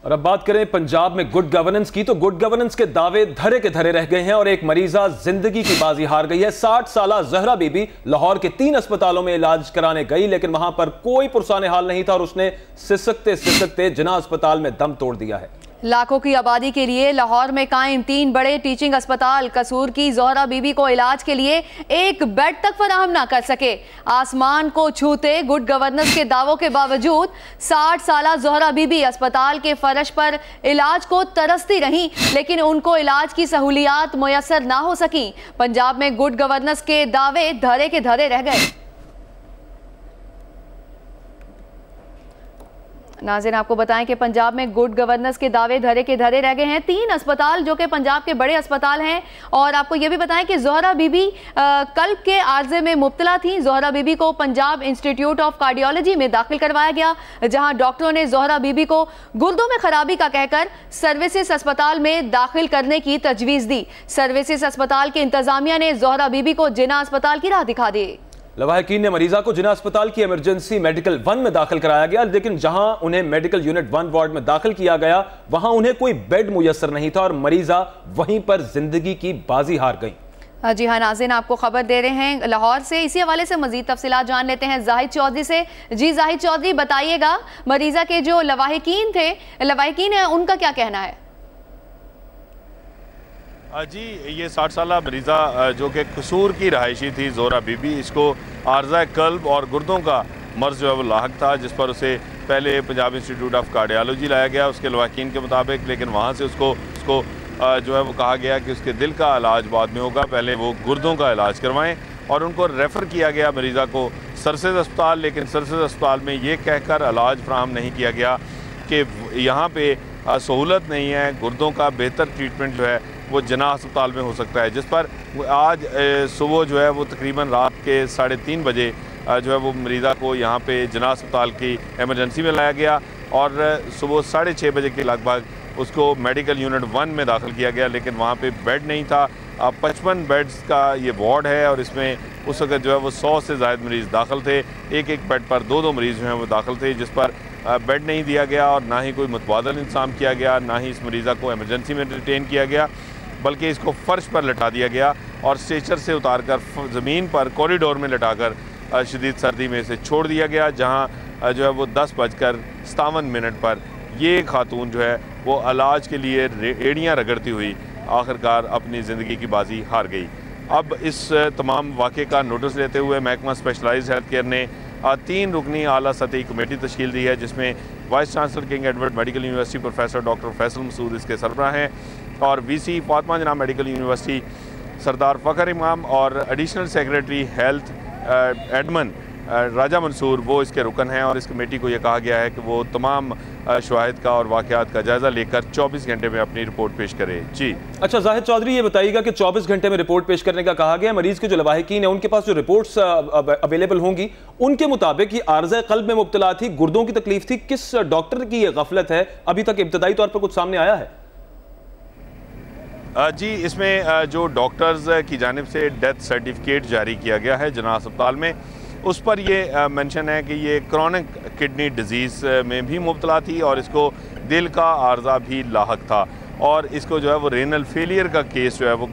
और अब बात करें पंजाब में गुड गवर्नेंस की, तो गुड गवर्नेंस के दावे धरे के धरे रह गए हैं और एक मरीजा जिंदगी की बाजी हार गई है। 60 साला जहरा बीबी लाहौर के 3 अस्पतालों में इलाज कराने गई, लेकिन वहां पर कोई पुरसाने हाल नहीं था और उसने सिसकते सिसकते जिना अस्पताल में दम तोड़ दिया है। लाखों की आबादी के लिए लाहौर में कायम 3 बड़े टीचिंग अस्पताल कसूर की ज़ोहरा बीबी को इलाज के लिए एक बेड तक फराहम ना कर सके। आसमान को छूते गुड गवर्नेंस के दावों के बावजूद 60 साला ज़ोहरा बीबी अस्पताल के फर्श पर इलाज को तरसती रहीं, लेकिन उनको इलाज की सहूलियात मुयसर ना हो सकी। पंजाब में गुड गवर्नेंस के दावे धरे के धरे रह गए। नाज़रीन, आपको बताएं कि पंजाब में गुड गवर्नेंस के दावे धरे के धरे रह गए हैं। 3 अस्पताल जो कि पंजाब के बड़े अस्पताल हैं, और आपको यह भी बताएं कि ज़ोहरा बीबी कल्ब के आर्जे में मुब्तला थी। ज़ोहरा बीबी को पंजाब इंस्टीट्यूट ऑफ कार्डियोलॉजी में दाखिल करवाया गया, जहां डॉक्टरों ने ज़ोहरा बीबी को गुर्दों में खराबी का कहकर सर्विसेज अस्पताल में दाखिल करने की तजवीज़ दी। सर्विसेज अस्पताल के इंतजामिया ने ज़ोहरा बीबी को जिना अस्पताल की राह दिखा दी। लवाहिकीन ने मरीजा को जिना अस्पताल की इमरजेंसी मेडिकल 1 में दाखिल कराया गया, लेकिन जहां उन्हें मेडिकल यूनिट 1 वार्ड में दाखिल किया गया वहां उन्हें कोई बेड मुयस्सर नहीं था और मरीजा वहीं पर जिंदगी की बाजी हार गई। जी हाँ नाज़रीन, आपको खबर दे रहे हैं लाहौर से। इसी हवाले से मजीद तफसीलात जान लेते हैं जाहिद चौधरी से। जी जाहिद चौधरी, बताइएगा मरीजा के जो लवाहिकीन है उनका क्या कहना है? जी, ये 60 साला मरीज़ा जो कि कसूर की रहायशी थी ज़ोहरा बीबी, इसको आर्ज़ा कल्ब और गुर्दों का मर्ज़ जो है वो लाहक था, जिस पर उसे पहले पंजाब इंस्टीट्यूट ऑफ कार्डियोलॉजी लाया गया उसके लवाहिकीन के मुताबिक, लेकिन वहाँ से उसको जो है वो कहा गया कि उसके दिल का इलाज बाद में होगा, पहले वो गुर्दों का इलाज करवाएं, और उनको रेफ़र किया गया मरीज़ा को सर्विसेज अस्पताल। लेकिन सर्विसेज अस्पताल में ये कहकर इलाज फ्राहम नहीं किया गया कि यहाँ पे सहूलत नहीं है, गुर्दों का बेहतर ट्रीटमेंट जो है वो जिना अस्पताल में हो सकता है, जिस पर आज सुबह जो है वो तकरीबन रात के 3:30 बजे जो है वो मरीज़ा को यहाँ पे जिना अस्पताल की एमरजेंसी में लाया गया और सुबह 6:30 बजे के लगभग उसको मेडिकल यूनिट 1 में दाखिल किया गया, लेकिन वहाँ पे बेड नहीं था। 55 बेड्स का ये वार्ड है और इसमें उस वक्त जो है वो 100 से ज़ायद मरीज़ दाखिल थे। एक बेड पर 2 मरीज़ जो हैं वो दाखिल थे, जिस पर बेड नहीं दिया गया और ना ही कोई मुतबादल इंतज़ाम किया गया, ना ही इस मरीज़ा को एमरजेंसी में रिटेन किया गया, बल्कि इसको फ़र्श पर लटा दिया गया और स्ट्रेचर से उतार कर ज़मीन पर कॉरिडोर में लटाकर शदीद सर्दी में इसे छोड़ दिया गया, जहां जो है वो 10:57 पर ये खातून जो है वो इलाज के लिए एड़ियाँ रगड़ती हुई आखिरकार अपनी ज़िंदगी की बाजी हार गई। अब इस तमाम वाक़े का नोटिस लेते हुए महकमा स्पेशलाइज्ड हेल्थ केयर ने 3 रुकनी आला सतही कमेटी तश्कील दी है, जिसमें vice chancellor King Edward Medical University professor doctor Faisal Masood इसके सरबराह हैं, और वीसी फातिमा जना मेडिकल यूनिवर्सिटी सरदार फ़खर इमाम और एडिशनल सेक्रेटरी हेल्थ एडमन राजा मंसूर वो इसके रुकन हैं। और इस कमेटी को यह कहा गया है कि वो तमाम शवाहिद का और वाक़यात का जायज़ा लेकर 24 घंटे में अपनी रिपोर्ट पेश करे। जी अच्छा जाहिद चौधरी, ये बताइएगा कि 24 घंटे में रिपोर्ट पेश करने का कहा गया, मरीज़ के जो लवाहिकीन है उनके पास जो रिपोर्ट्स अवेलेबल होंगी उनके मुताबिक ये आर्ज़ा कल्ब में मुब्तला थी, गुर्दों की तकलीफ थी, किस डॉक्टर की ये गफलत है अभी तक इब्तदाई तौर पर कुछ सामने आया है? जी, इसमें जो डॉक्टर्स की जानिब से डेथ सर्टिफिकेट जारी किया गया है जिना अस्पताल में, उस पर ये मेंशन है कि ये क्रॉनिक किडनी डिजीज़ में भी मुब्तला थी और इसको दिल का आर्ज़ा भी लाहक था, और इसको जो है वो रेनल फेलियर का केस जो है वो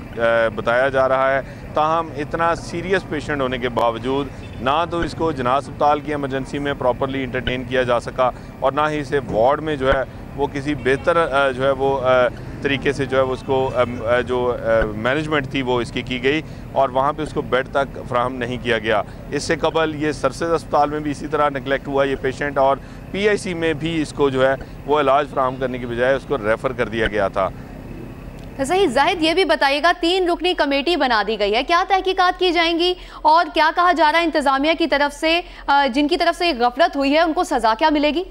बताया जा रहा है। ताहम इतना सीरियस पेशेंट होने के बावजूद ना तो इसको जिना अस्पताल की एमरजेंसी में प्रॉपरली इंटरटेन किया जा सका और ना ही इसे वार्ड में जो है वो किसी बेहतर जो है वो तरीके से जो है उसको जो मैनेजमेंट थी वो इसकी की गई और वहाँ पे उसको बेड तक फ्राहम नहीं किया गया। इससे कबल ये सर्विसेज अस्पताल में भी इसी तरह निगलेक्ट हुआ ये पेशेंट, और PIC में भी इसको जो है वो इलाज फ्राहम करने की बजाय उसको रेफ़र कर दिया गया था। सही जाहिद, ये भी बताइएगा 3 रुकनी कमेटी बना दी गई है, क्या तहकीकात की जाएंगी और क्या कहा जा रहा है इंतज़ामिया की तरफ से, जिनकी तरफ से गफलत हुई है उनको सज़ा क्या मिलेगी?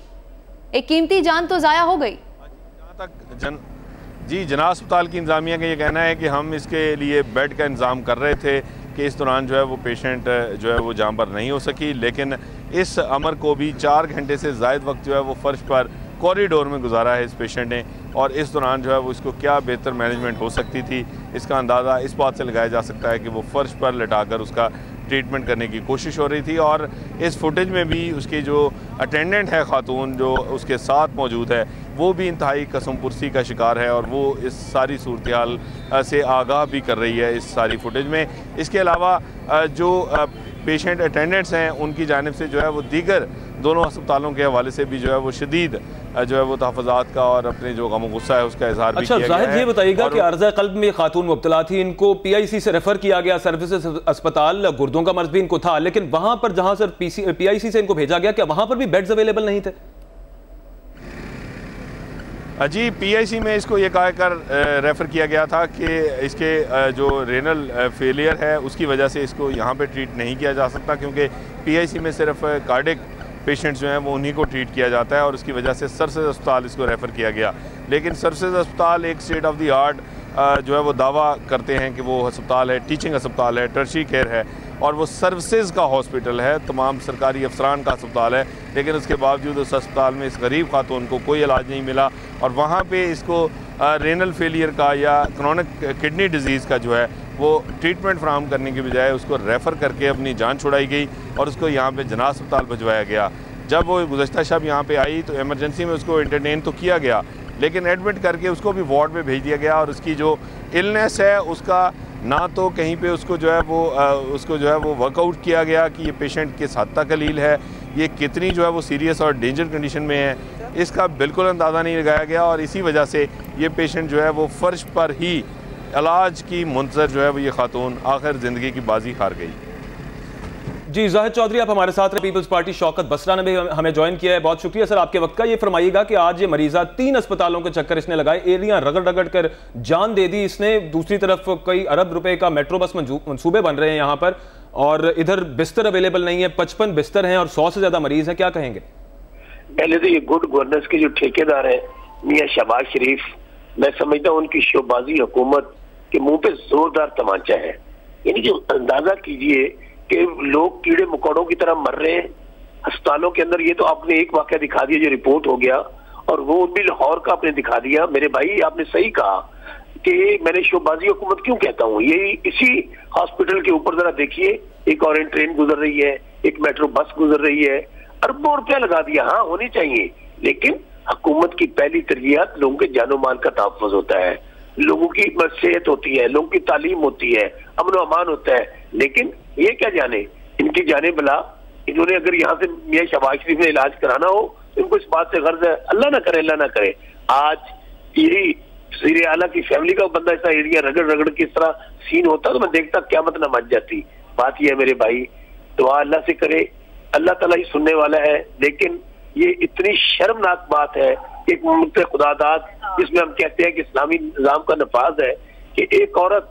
एक कीमती जान तो ज़ाया हो गई। जहाँ तक जिना अस्पताल की इंतज़ामिया का ये कहना है कि हम इसके लिए बेड का इंतज़ाम कर रहे थे कि इस दौरान जो है वो पेशेंट जो है वो जहाँ पर नहीं हो सकी, लेकिन इस अमर को भी 4 घंटे से ज़ायद वक्त जो है वो फ़र्श पर कॉरिडोर में गुजारा है इस पेशेंट ने, और इस दौरान जो है वो इसको क्या बेहतर मैनेजमेंट हो सकती थी इसका अंदाज़ा इस बात से लगाया जा सकता है कि वो फ़र्श पर लटाकर उसका ट्रीटमेंट करने की कोशिश हो रही थी। और इस फुटेज में भी उसकी जो अटेंडेंट है खातून जो उसके साथ मौजूद है वो भी इंतहाई कसम पुरसी का शिकार है और वो इस सारी सूरत हाल से आगाह भी कर रही है इस सारी फुटेज में। इसके अलावा जो पेशेंट अटेंडेंट्स हैं उनकी जानिब से जो है वो दीगर दोनों अस्पतालों के हवाले से भी जो है वो शदीद जो है वो तहफ़्फ़ुज़ात का और अपने जो गम गुस्सा है उसका इजहार भी किया गया है। ये बताइएगा कि अर्ज़ा क़ल्ब में खातून मुब्तला थी, इनको PIC से रेफर किया गया, सर्विसेज अस्पताल, गुर्दों का मर्ज भी इनको था, लेकिन वहां पर जहां सर PIC से इनको भेजा गया क्या वहां पर भी बेड्स अवेलेबल नहीं थे? जी, PIC में इसको ये कहा कर रेफ़र किया गया था कि इसके जो रेनल फेलियर है उसकी वजह से इसको यहाँ पे ट्रीट नहीं किया जा सकता, क्योंकि PIC में सिर्फ कार्डिक पेशेंट्स जो हैं वो उन्हीं को ट्रीट किया जाता है और उसकी वजह से सर्विसेज अस्पताल इसको रेफ़र किया गया। लेकिन सर्विसेज अस्पताल एक स्टेट ऑफ द आर्ट जो है वो दावा करते हैं कि वो अस्पताल है, टीचिंग अस्पताल है, टर्शरी केयर है और वो सर्विसेज का हॉस्पिटल है, तमाम सरकारी अफसरान का अस्पताल है, लेकिन उसके बावजूद उस अस्पताल में इस गरीब खातून को कोई इलाज नहीं मिला और वहाँ पे इसको रेनल फेलियर का या क्रोनिक किडनी डिजीज़ का जो है वो ट्रीटमेंट फराहम करने की बजाय उसको रेफ़र करके अपनी जान छुड़ाई गई और उसको यहाँ पे जना अस्पताल भिजवाया गया। जब वो गुज़श्ता शब यहाँ पे आई तो एमरजेंसी में उसको एंटरटेन तो किया गया, लेकिन एडमिट करके उसको भी वार्ड में भेज दिया गया और उसकी जो इलनेस है उसका ना तो कहीं पे उसको जो है वो वर्कआउट किया गया कि ये पेशेंट किस हद तक अलील है, ये कितनी जो है वो सीरियस और डेंजर कंडीशन में है, इसका बिल्कुल अंदाज़ा नहीं लगाया गया और इसी वजह से ये पेशेंट जो है वो फ़र्श पर ही इलाज की मुंतज़र जो है वो ये खातून आखिर ज़िंदगी की बाजी हार गई। जी, जाहिद चौधरी आप हमारे साथ हैं, पीपल्स पार्टी शौकत बसरा ने भी हमें ज्वाइन किया है, बहुत शुक्रिया सर आपके वक्त का। ये फरमाइएगा कि आज ये मरीज़ा 3 अस्पतालों के चक्कर इसने लगाए, एरिया रगड़ रगड़ कर जान दे दी इसने, दूसरी तरफ कई अरब रुपए का मेट्रो बस मंसूबे बन रहे हैं यहाँ पर और इधर बिस्तर अवेलेबल नहीं है, 55 बिस्तर हैं और 100 से ज्यादा मरीज हैं, क्या कहेंगे? पहले तो ये गुड गवर्नेंस के जो ठेकेदार हैं मियां शहबाज शरीफ, मैं समझता हूँ उनकी शोबाजी हुकूमत के मुंह पे जोरदार तमाचा है। यानी जो अंदाजा कीजिए कि लोग कीड़े मकोड़ों की तरह मर रहे हैं अस्पतालों के अंदर। ये तो आपने एक वाकया दिखा दिया जो रिपोर्ट हो गया और वो भी लाहौर का आपने दिखा दिया। मेरे भाई आपने सही कहा कि मैंने शोबाजी हुकूमत क्यों कहता हूँ, यही इसी हॉस्पिटल के ऊपर जरा देखिए, एक ऑरेंज ट्रेन गुजर रही है, एक मेट्रो बस गुजर रही है, अरबों रुपया लगा दिया। हाँ होनी चाहिए, लेकिन हुकूमत की पहली तरजीहत लोगों के जानो माल का तहफ़्फ़ुज़ होता है, लोगों की सेहत होती है, लोगों की तालीम होती है, अमन व अमान होता है। लेकिन ये क्या जाने इनकी जाने भला, इन्होंने अगर यहाँ से मियां शहबाज शरीफ में इलाज कराना हो तो इनको इस बात से गर्ज है, अल्लाह ना करे, अल्लाह ना करे आज यही वज़ीर आला की फैमिली का बंदा ऐसा एरिया रगड़ रगड़ के इस तरह सीन होता तो मैं देखता क्यामत ना मच जाती। बात यह है मेरे भाई, दुआ अल्लाह से करे, अल्लाह ताला ही सुनने वाला है। लेकिन ये इतनी शर्मनाक बात है, एक मुल्क खुदादाद जिसमें हम कहते हैं कि इस्लामी निजाम का नफाज है कि एक औरत,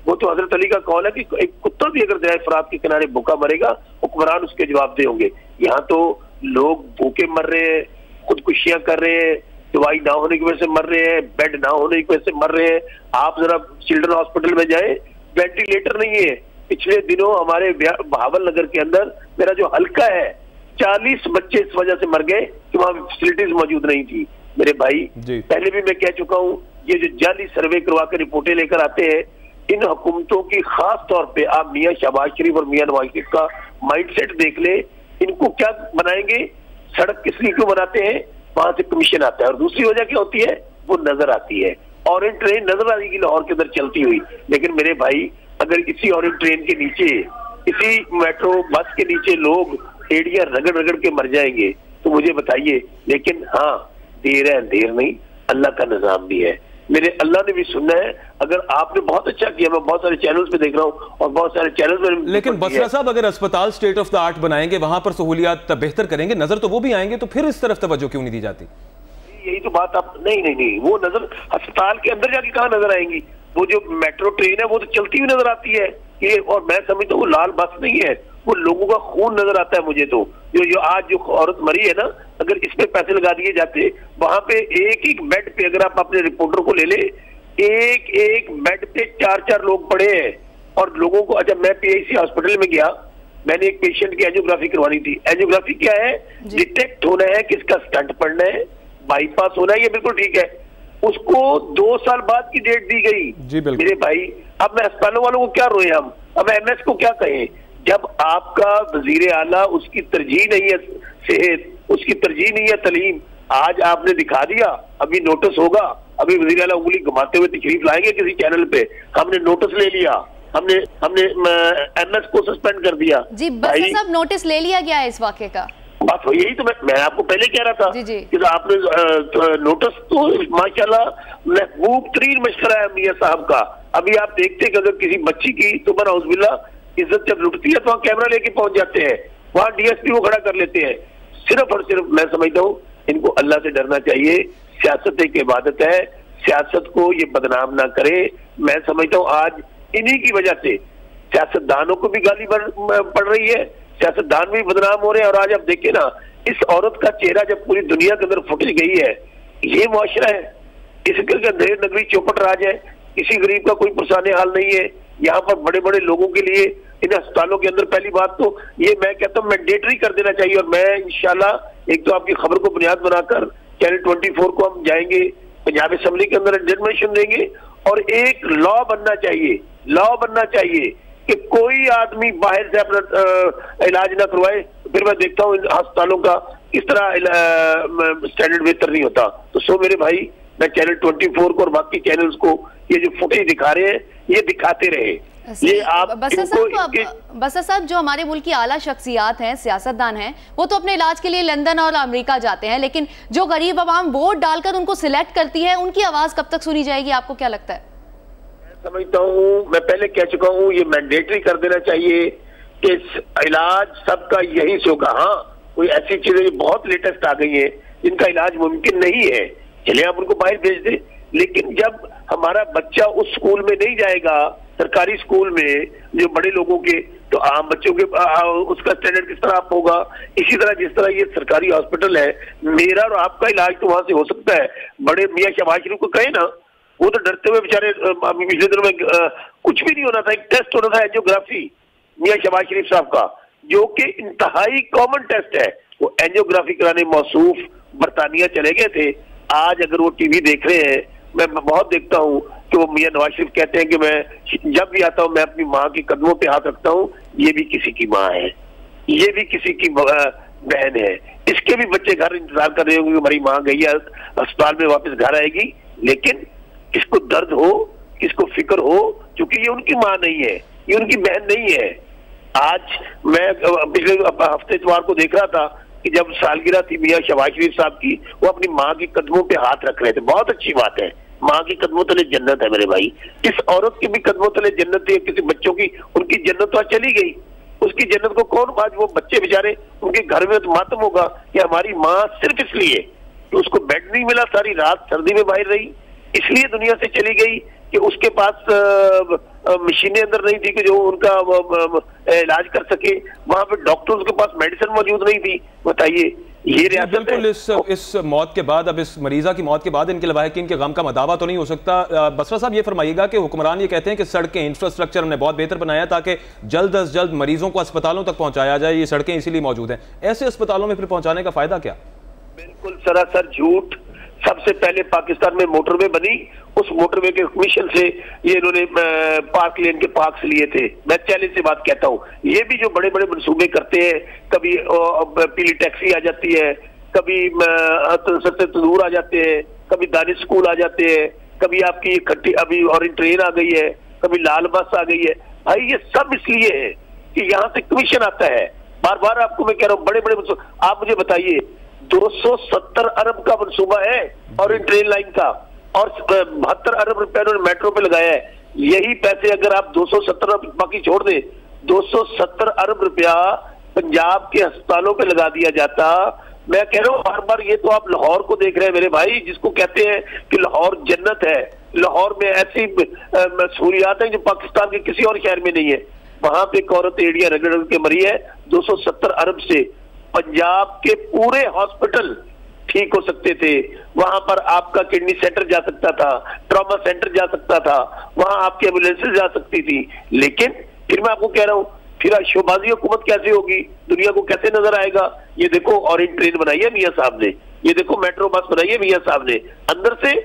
वो तो हजरत अली का कौल है कि एक कुत्ता भी अगर दरिया फरात के किनारे भूखा मरेगा हुक्मरान उसके जवाब दे होंगे। यहाँ तो लोग भूखे मर रहे हैं, खुदकुशियां कर रहे हैं, दवाई ना होने की वजह से मर रहे हैं, बेड ना होने की वजह से मर रहे हैं। आप जरा चिल्ड्रन हॉस्पिटल में जाए, वेंटिलेटर नहीं है। पिछले दिनों हमारे बहावल नगर के अंदर मेरा जो हल्का है 40 बच्चे इस वजह से मर गए कि वहां फैसिलिटीज मौजूद नहीं थी। मेरे भाई पहले भी मैं कह चुका हूँ, ये जो जाली सर्वे करवा कर रिपोर्टें लेकर आते हैं, इन हुकूमतों की खास तौर पे आप मियां शहबाज शरीफ और मियां नवाज शरीफ का माइंडसेट देख ले। इनको क्या बनाएंगे, सड़क किस लिए क्यों बनाते हैं, वहां से कमीशन आता है और दूसरी वजह क्या होती है वो नजर आती है। ऑरेंज ट्रेन नजर आएगी लाहौर के अंदर चलती हुई, लेकिन मेरे भाई अगर इसी ऑरेंज ट्रेन के नीचे, इसी मेट्रो बस के नीचे लोग एड़िया रगड़ रगड़ के मर जाएंगे तो मुझे बताइए। लेकिन हाँ, देर है अंधेर नहीं, अल्लाह का निजाम भी है, मेरे अल्लाह ने भी सुनना है। अगर आपने बहुत अच्छा किया, मैं बहुत सारे चैनल्स पे देख रहा हूँ और बहुत सारे चैनल्स में, लेकिन बसरा साहब अगर अस्पताल स्टेट ऑफ द आर्ट बनाएंगे, वहां पर सहूलियात बेहतर करेंगे, नजर तो वो भी आएंगे, तो फिर इस तरफ तवज्जो क्यों नहीं दी जाती? यही तो बात आप नहीं, वो नजर अस्पताल के अंदर जाके कहाँ नजर आएंगी? वो जो मेट्रो ट्रेन है वो तो चलती हुई नजर आती है ये, और मैं समझता हूँ वो लाल बस नहीं है, वो लोगों का खून नजर आता है मुझे तो। जो आज जो औरत मरी है ना, अगर इस पे पैसे लगा दिए जाते, वहां पे एक एक बेड पे, अगर आप अपने रिपोर्टर को ले ले, एक एक बेड पे 4-4 लोग पड़े हैं और लोगों को। अच्छा, मैं PIC हॉस्पिटल में गया, मैंने एक पेशेंट की एंजियोग्राफी करवानी थी। एंजियोग्राफी क्या है, डिटेक्ट होना है किसका स्टंट पड़ना है, बाईपास होना है, ये बिल्कुल ठीक है। उसको 2 साल बाद की डेट दी गई। मेरे भाई अब मैं अस्पतालों वालों को क्या रोए हम, अब MS को क्या कहें? जब आपका वजीर आला उसकी तरजीह नहीं है सेहत, उसकी तरजीह नहीं है तालीम, आज आपने दिखा दिया, अभी नोटिस होगा, अभी वजीर आला उंगली घुमाते हुए तशरीफ लाएंगे किसी चैनल पे, हमने नोटिस ले लिया, हमने एमएस को सस्पेंड कर दिया। जी बस सब नोटिस ले लिया गया है इस वाक़े का। बस यही तो मैं आपको पहले कह रहा था कि आपने नोटिस तो माशाल्लाह महबूब तरीन मशवरा है मियां साहब का। अभी आप देखते हैं कि अगर किसी बच्ची की तो बना इज्जत जब लुटती है तो वहाँ कैमरा लेके पहुंच जाते हैं, वहाँ डीएसपी को खड़ा कर लेते हैं। सिर्फ और सिर्फ मैं समझता हूँ इनको अल्लाह से डरना चाहिए। सियासत एक इबादत है, सियासत को ये बदनाम ना करे। मैं समझता हूँ आज इन्हीं की वजह से सियासतदानों को भी गाली पड़ रही है, सियासतदान भी बदनाम हो रहे हैं। और आज आप देखिए ना, इस औरत का चेहरा जब पूरी दुनिया के अंदर फुट गई है, ये मुआशरा है, इसके अंधेर नगरी चौपट राज है, किसी गरीब का कोई पुरसाने हाल नहीं है। यहाँ पर बड़े बड़े लोगों के लिए इन अस्पतालों के अंदर पहली बात तो ये मैं कहता हूँ मैंडेटरी कर देना चाहिए। और मैं इंशाल्लाह एक तो आपकी खबर को बुनियाद बनाकर चैनल 24 को हम जाएंगे, पंजाब असेंबली के अंदर जनमेशन देंगे और एक लॉ बनना चाहिए कि कोई आदमी बाहर से अपना इलाज ना करवाए। फिर मैं देखता हूँ इन अस्पतालों का किस तरह स्टैंडर्ड बेहतर नहीं होता। तो सो मेरे भाई, मैं चैनल 24 को और बाकी चैनल्स को ये जो फुटेज दिखा रहे हैं ये दिखाते रहे। ये आप बसर साहब, जो हमारे मुल्क की आला शख्सियात हैं, सियासतदान हैं, वो तो अपने इलाज के लिए लंदन और अमेरिका जाते हैं, लेकिन जो गरीब आवाम वोट डालकर उनको सिलेक्ट करती है, उनकी आवाज कब तक सुनी जाएगी? आपको क्या लगता है? मैं समझता हूँ, मैं पहले कह चुका हूँ, ये मैंडेटरी कर देना चाहिए कि इलाज सबका यही से होगा। हाँ, कोई ऐसी चीजें बहुत लेटेस्ट आ गई है जिनका इलाज मुमकिन नहीं है, चलिए आप उनको बाहर भेज दें। लेकिन जब हमारा बच्चा उस स्कूल में नहीं जाएगा, सरकारी स्कूल में जो बड़े लोगों के, तो आम बच्चों के उसका स्टैंडर्ड किस तरह आप होगा? इसी तरह जिस तरह ये सरकारी हॉस्पिटल है, मेरा और आपका इलाज तो वहां से हो सकता है। बड़े मियां शहबाज शरीफ को कहे ना, वो तो डरते हुए बेचारे, पिछले दिनों में कुछ भी नहीं होना था, एक टेस्ट होना था एंजियोग्राफी मियां शहबाज शरीफ साहब का, जो कि इंतहाई कॉमन टेस्ट है। वो एंजियोग्राफी कराने मौसूफ बरतानिया चले गए थे। आज अगर वो टीवी देख रहे हैं, मैं बहुत देखता हूँ कि वो मियां नवाज शरीफ कहते हैं कि मैं जब भी आता हूँ मैं अपनी माँ के कदमों पे हाथ रखता हूँ। ये भी किसी की माँ है, ये भी किसी की बहन है, इसके भी बच्चे घर इंतजार कर रहे होंगे कि हमारी माँ गई है अस्पताल में, वापस घर आएगी। लेकिन किसको दर्द हो, किसको फिक्र हो, क्योंकि ये उनकी माँ नहीं है, ये उनकी बहन नहीं है। आज मैं पिछले हफ्ते इतवार को देख रहा था कि जब सालगिरह थी मियां शहबाज शरीफ साहब की, वो अपनी माँ के कदमों पे हाथ रख रहे थे। बहुत अच्छी बात है, माँ के कदमों तले जन्नत है मेरे भाई। इस औरत की भी कदमों तले जन्नत है, किसी बच्चों की, उनकी जन्नत तो आज चली गई, उसकी जन्नत को कौन, आज वो बच्चे बेचारे उनके घर में तो मातम होगा कि हमारी माँ सिर्फ इसलिए कि उसको बेड नहीं मिला, सारी रात सर्दी में बाहर रही, इसलिए दुनिया से चली गई कि उसके पास मशीनें अंदर नहीं थी कि जो उनका इलाज कर सके, वहां पे डॉक्टर्स के पास मेडिसिन मौजूद नहीं थी। बताइए, ये रियासत है। इस मौत के बाद, अब इस मरीजा की मौत के बाद इनके लवाहिकीन के गम का मदावा तो नहीं हो सकता। बसरा साहब, ये फरमाइएगा कि हुक्मरान ये कहते हैं कि सड़कें, इंफ्रास्ट्रक्चर हमने बहुत बेहतर बनाया ताकि जल्द अज जल्द मरीजों को अस्पतालों तक पहुंचाया जाए, ये सड़कें इसीलिए मौजूद हैं। ऐसे अस्पतालों में फिर पहुंचाने का फायदा क्या? बिल्कुल सरासर झूठ। सबसे पहले पाकिस्तान में मोटरवे बनी, उस मोटरवे के कमीशन से ये इन्होंने पार्क लेन के पार्क्स लिए थे। मैं चैलेंज से बात कहता हूँ, ये भी जो बड़े बड़े मंसूबे करते हैं, कभी पीली टैक्सी आ जाती है, कभी सस्ते तंदूर आ जाते हैं, कभी दानिश स्कूल आ जाते हैं, कभी आपकी खट्टी अभी और ट्रेन आ गई है, कभी लाल बस आ गई है। भाई ये सब इसलिए है कि यहाँ से कमीशन आता है। बार बार आपको मैं कह रहा हूँ, बड़े बड़े, आप मुझे बताइए 270 अरब का मंसूबा है और इन ट्रेन लाइन का, और 72 अरब रुपए उन्होंने मेट्रो पे लगाया है। यही पैसे अगर आप 270 अरब बाकी छोड़ दे, 270 अरब रुपया पंजाब के अस्पतालों पे लगा दिया जाता। मैं कह रहा हूँ बार बार, ये तो आप लाहौर को देख रहे हैं मेरे भाई, जिसको कहते हैं कि लाहौर जन्नत है। लाहौर में ऐसी सहूलियात है जो पाकिस्तान के किसी और शहर में नहीं है। वहां पे एक औरत एड़िया रगड़ के मरी है 270 अरब से। पंजाब के पूरे हॉस्पिटल ठीक हो सकते थे, वहां पर आपका किडनी सेंटर जा सकता था, ट्रॉमा सेंटर जा सकता था, वहां आपकी एम्बुलेंसेज जा सकती थी। लेकिन फिर मैं आपको कह रहा हूं, फिर शोबाजी हुकूमत कैसे होगी, दुनिया को कैसे नजर आएगा? ये देखो ऑरेंज ट्रेन बनाई है मियां साहब ने, ये देखो मेट्रो बस बनाई है मियां साहब ने, अंदर से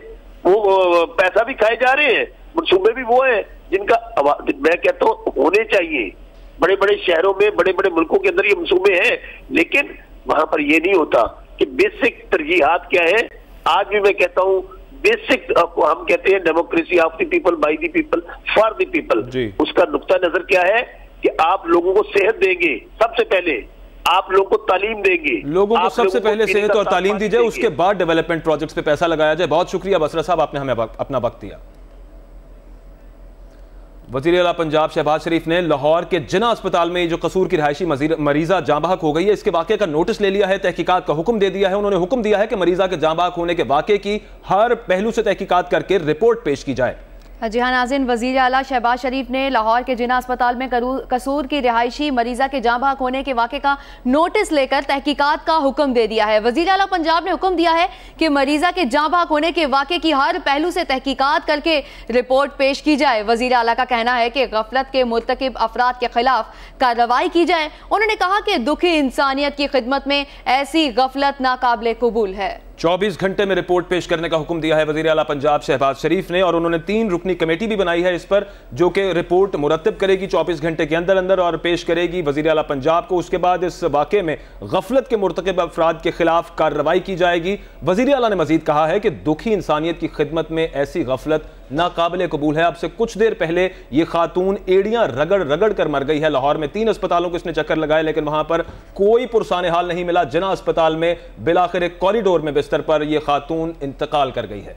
वो पैसा भी खाए जा रहे हैं। मंसूबे भी वो है जिनका मैं कहता हूँ होने चाहिए। बड़े बड़े शहरों में, बड़े बड़े मुल्कों के अंदर ये मंसूबे हैं, लेकिन वहां पर ये नहीं होता कि बेसिक तरजीहात क्या है। आज भी मैं कहता हूँ बेसिक, हम कहते हैं democracy of the people, by the people, for the people. उसका नुक्ता नजर क्या है कि आप लोगों को सेहत देंगे, सबसे पहले आप लोगों को तालीम देंगे, लोगों को सबसे पहले सेहत और तालीम दी जाए, उसके बाद डेवलपमेंट प्रोजेक्ट्स पे पैसा लगाया जाए। बहुत शुक्रिया बसरा साहब, आपने हमें अपना वक्त दिया। वज़ीर आला पंजाब शहबाज शरीफ ने लाहौर के जिना अस्पताल में जो कसूर की रिहायशी मरीजा जाँ बहक हो गई है, इसके वाक़े का नोटिस ले लिया है, तहकीकात का हुक्म दे दिया है। उन्होंने हुक्म दिया है कि मरीजा के जाँ बहक होने के वाक़े की हर पहलू से तहकीकात करके रिपोर्ट पेश की जाए। जी हाँ नाज़रीन, वज़ीर आला शहबाज शरीफ ने लाहौर के जिना अस्पताल में कसूर की रिहायशी मरीजा के जाँ बहक होने के वाक़े का नोटिस लेकर तहकीकात का हुक्म दे दिया है। वज़ीर आला पंजाब ने हुक्म दिया है कि मरीजा के जाँ बहक होने के वाक़े की हर पहलू से तहकीकात करके रिपोर्ट पेश की जाए। वज़ीर आला का कहना है कि गफलत के मुर्तकिब अफराद के खिलाफ कार्रवाई की जाए। उन्होंने कहा कि दुखी इंसानियत की खिदमत में ऐसी गफलत नाकाबिले कबूल है। 24 घंटे में रिपोर्ट पेश करने का हुक्म दिया है वज़ीर आला पंजाब शहबाज शरीफ ने, और उन्होंने 3 रुकनी कमेटी भी बनाई है इस पर, जो कि रिपोर्ट मुरतब करेगी 24 घंटे के अंदर अंदर और पेश करेगी वज़ीर आला पंजाब को। उसके बाद इस वाक़े में गफलत के मुर्तकिब अफराद के खिलाफ कार्रवाई की जाएगी। वज़ीर आला ने मजीद कहा है कि दुखी इंसानियत की खिदमत में ऐसी गफलत नाकाबिले कबूल है। अब से कुछ देर पहले ये खातून एड़ियां रगड़ रगड़ कर मर गई है। लाहौर में 3 अस्पतालों को इसने चक्कर लगाए, लेकिन वहां पर कोई पुरसाने हाल नहीं मिला। जिना अस्पताल में बिलाखिर एक कॉरिडोर में बिस्तर पर यह खातून इंतकाल कर गई है।